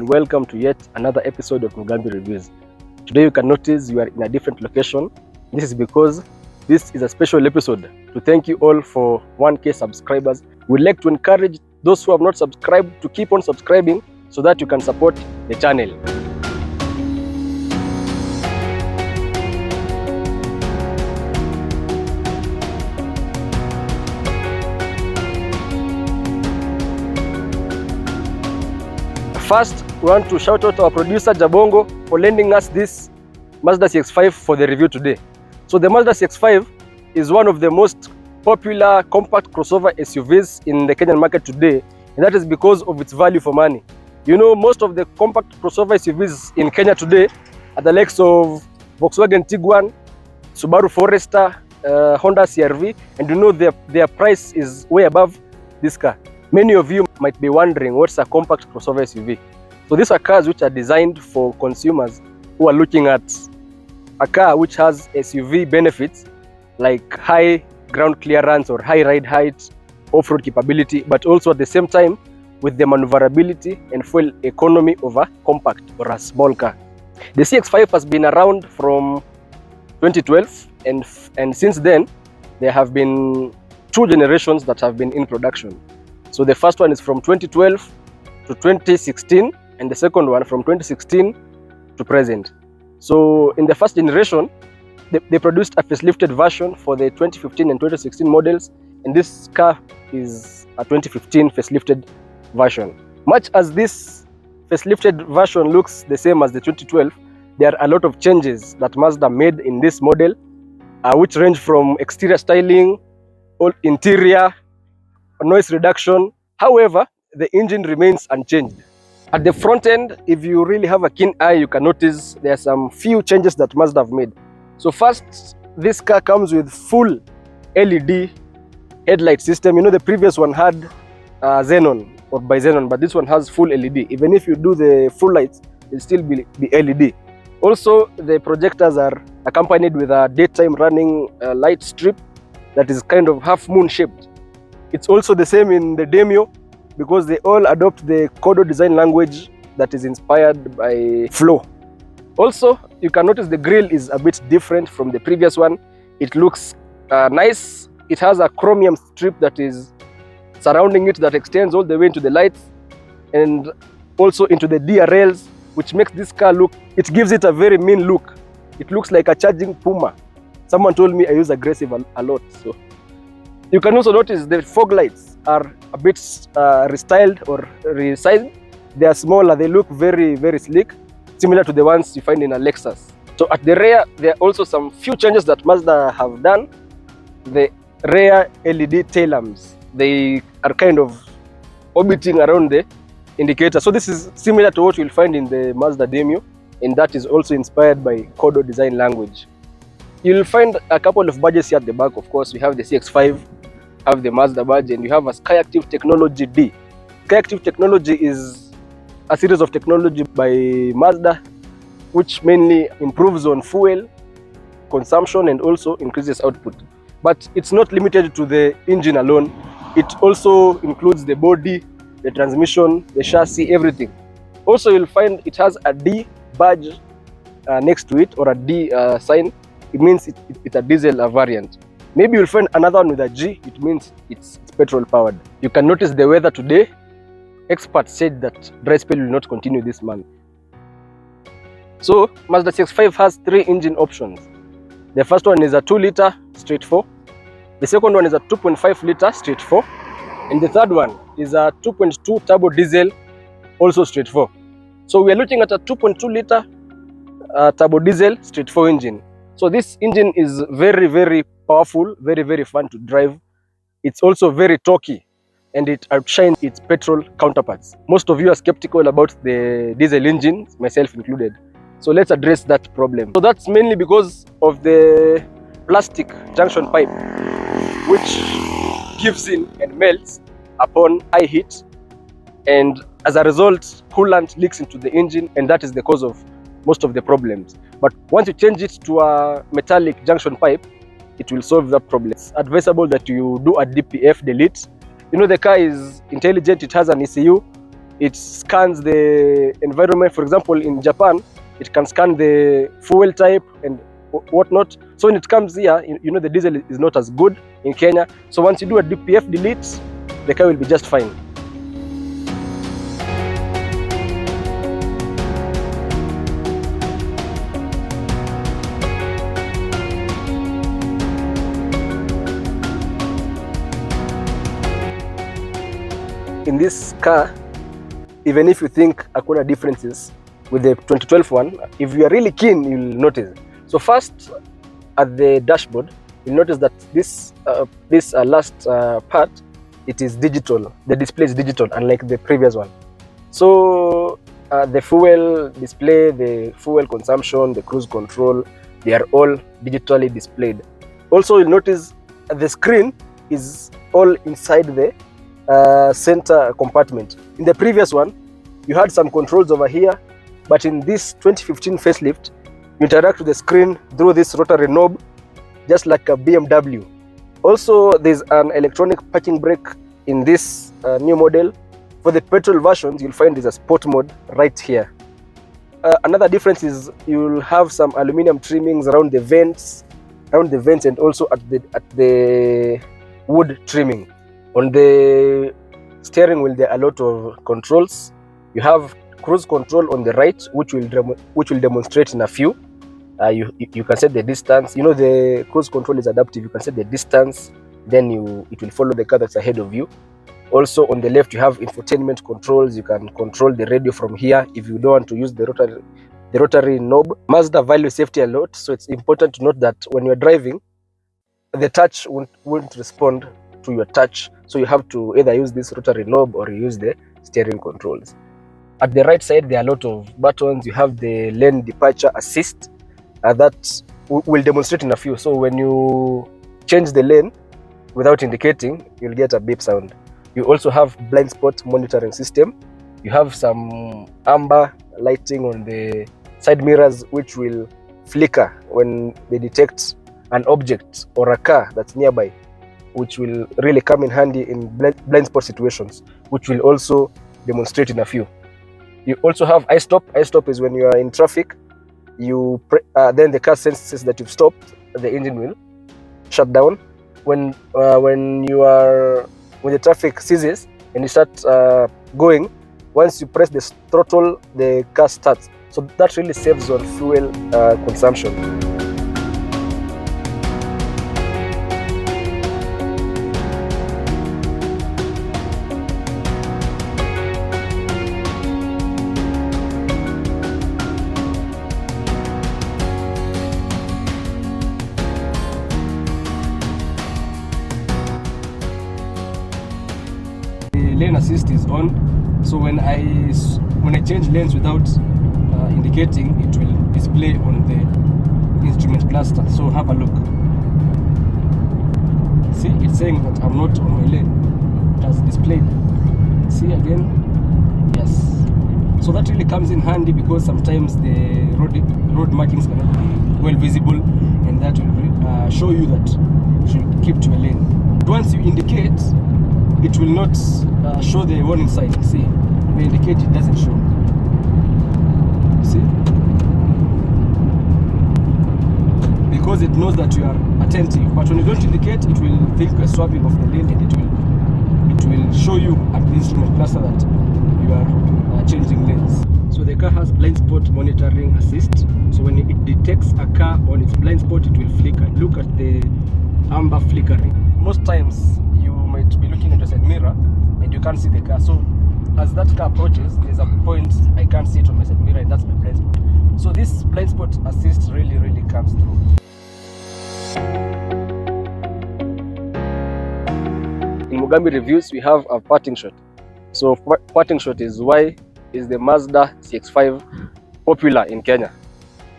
and welcome to yet another episode of Mugambi Reviews. Today you can notice you are in a different location. This is because this is a special episode to thank you all for 1K subscribers. We'd like to encourage those who have not subscribed to keep on subscribing so that you can support the channel. First, we want to shout out our producer Jabongo for lending us this Mazda CX-5 for the review today. So the Mazda CX-5 is one of the most popular compact crossover SUVs in the Kenyan market today, and that is because of its value for money. You know, most of the compact crossover SUVs in Kenya today are the likes of Volkswagen Tiguan, Subaru Forester, Honda CR-V, and you know their price is way above this car. Many of you might be wondering what's a compact crossover SUV. So these are cars which are designed for consumers who are looking at a car which has SUV benefits like high ground clearance or high ride height, off-road capability, but also at the same time with the maneuverability and fuel economy of a compact or a small car. The CX-5 has been around from 2012 and since then there have been two generations that have been in production. So the first one is from 2012 to 2016 and the second one from 2016 to present. So in the first generation, they produced a facelifted version for the 2015 and 2016 models, and this car is a 2015 facelifted version. Much as this facelifted version looks the same as the 2012, there are a lot of changes that Mazda made in this model, which range from exterior styling, interior, noise reduction. However, the engine remains unchanged. At the front end, if you really have a keen eye, you can notice there are some few changes that Mazda have made. So first, this car comes with full LED headlight system. You know, the previous one had xenon or bi-xenon, but this one has full LED. Even if you do the full lights, it'll still be LED. Also, the projectors are accompanied with a daytime running light strip that is kind of half moon shaped. It's also the same in the Demio because they all adopt the Kodo design language that is inspired by Flow. Also, you can notice the grille is a bit different from the previous one. It looks nice. It has a chromium strip that is surrounding it that extends all the way into the lights and also into the DR rails, which makes this car look, it gives it a very mean look. It looks like a charging Puma. Someone told me I use aggressive a lot, so. You can also notice the fog lights are a bit restyled or resized. They are smaller, they look very, very sleek, similar to the ones you find in a Lexus. So at the rear, there are also some few changes that Mazda have done. The rear LED tail lamps, they are kind of orbiting around the indicator. So this is similar to what you'll find in the Mazda Demio, and that is also inspired by Kodo design language. You'll find a couple of badges here at the back. Of course, we have the CX-5, have the Mazda badge, and you have a SkyActiv Technology D. SkyActiv Technology is a series of technology by Mazda which mainly improves on fuel consumption and also increases output. But it's not limited to the engine alone. It also includes the body, the transmission, the chassis, everything. Also, you'll find it has a D badge next to it, or a D sign. It means it's a diesel variant. Maybe you'll find another one with a G, it means it's petrol powered. You can notice the weather today. Experts said that dry spell will not continue this month. So Mazda CX-5 has three engine options. The first one is a 2-liter straight 4. The second one is a 2.5-liter straight 4. And the third one is a 2.2 turbo diesel, also straight 4. So we are looking at a 2.2-liter turbo diesel straight 4 engine. So this engine is very, very powerful, very, very fun to drive. It's also very torquey and it outshines its petrol counterparts. Most of you are skeptical about the diesel engine, myself included. So let's address that problem. So that's mainly because of the plastic junction pipe, which gives in and melts upon high heat. And as a result, coolant leaks into the engine, and that is the cause of most of the problems. But once you change it to a metallic junction pipe, it will solve that problem. It's advisable that you do a DPF delete. You know, the car is intelligent, it has an ECU, It scans the environment. For example, in Japan, it can scan the fuel type and whatnot. So when it comes here, you know the diesel is not as good in Kenya. So once you do a DPF delete, the car will be just fine. In this car, even if you think hakuna differences with the 2012 one, if you are really keen, you'll notice. So first, at the dashboard, you'll notice that this last part, it is digital. The display is digital, unlike the previous one. So the fuel display, the fuel consumption, the cruise control, they are all digitally displayed. Also, you'll notice the screen is all inside the center compartment. In the previous one, you had some controls over here, but in this 2015 facelift, you interact with the screen through this rotary knob, just like a BMW. Also, there's an electronic parking brake in this new model. For the petrol versions, you'll find there's a sport mode right here. Another difference is you'll have some aluminum trimmings around the vents, and also at the wood trimming. On the steering wheel, there are a lot of controls. You have cruise control on the right, which will demonstrate in a few. You can set the distance. You know the cruise control is adaptive. You can set the distance, then it will follow the car that's ahead of you. Also on the left, you have infotainment controls. You can control the radio from here if you don't want to use the rotary knob. Mazda values safety a lot, so it's important to note that when you're driving, the touch won't respond to your touch, so you have to either use this rotary knob or use the steering controls. At the right side, there are a lot of buttons. You have the lane departure assist that will demonstrate in a few. So when you change the lane without indicating, you'll get a beep sound. You also have blind spot monitoring system. You have some amber lighting on the side mirrors, which will flicker when they detect an object or a car that's nearby, which will really come in handy in blind spot situations, which will also demonstrate in a few. You also have eye stop. Eye stop is when you are in traffic, then the car senses that you've stopped, the engine will shut down. When the traffic ceases and you start going, once you press the throttle, the car starts. So that really saves on fuel consumption. Lane assist is on, so when I change lanes without indicating, it will display on the instrument cluster. So have a look. See, it's saying that I'm not on my lane. It has displayed. See again? Yes. So that really comes in handy because sometimes the road markings cannot be well visible, and that will show you that you should keep to a lane. Once you indicate, it will not show the warning sign. See, if you indicate, it doesn't show. See? Because it knows that you are attentive. But when you don't indicate, it will think you're swerving off the lane, and it will show you at the instrument cluster that you are changing lanes. So the car has blind spot monitoring assist. So when it detects a car on its blind spot, it will flicker. Look at the amber flickering. Most times you might be looking at your side mirror and you can't see the car. So as that car approaches, there's a point I can't see it on my side mirror, and that's my blind spot. So this blind spot assist really comes through. In Mugambi reviews, we have a parting shot. So parting shot is why is the Mazda CX-5 popular in Kenya.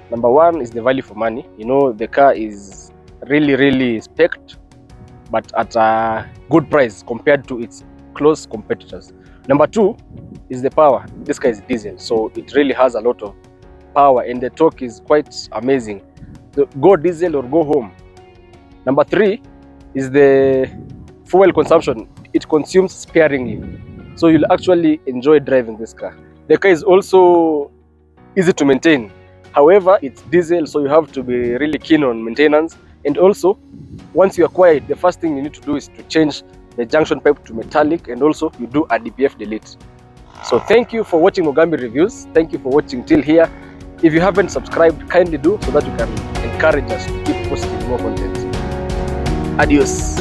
Number one is the value for money. You know, the car is really spec'd, but at a good price compared to its close competitors. Number two is the power. This car is diesel, so it really has a lot of power, and the torque is quite amazing. So go diesel or go home. Number three is the fuel consumption. It consumes sparingly. So you'll actually enjoy driving this car. The car is also easy to maintain. However, it's diesel, so you have to be really keen on maintenance. And also, once you acquire it, the first thing you need to do is to change the junction pipe to metallic, and also you do a DPF delete. So thank you for watching Mugambi Reviews. Thank you for watching till here. If you haven't subscribed, kindly do, so that you can encourage us to keep posting more content. Adios.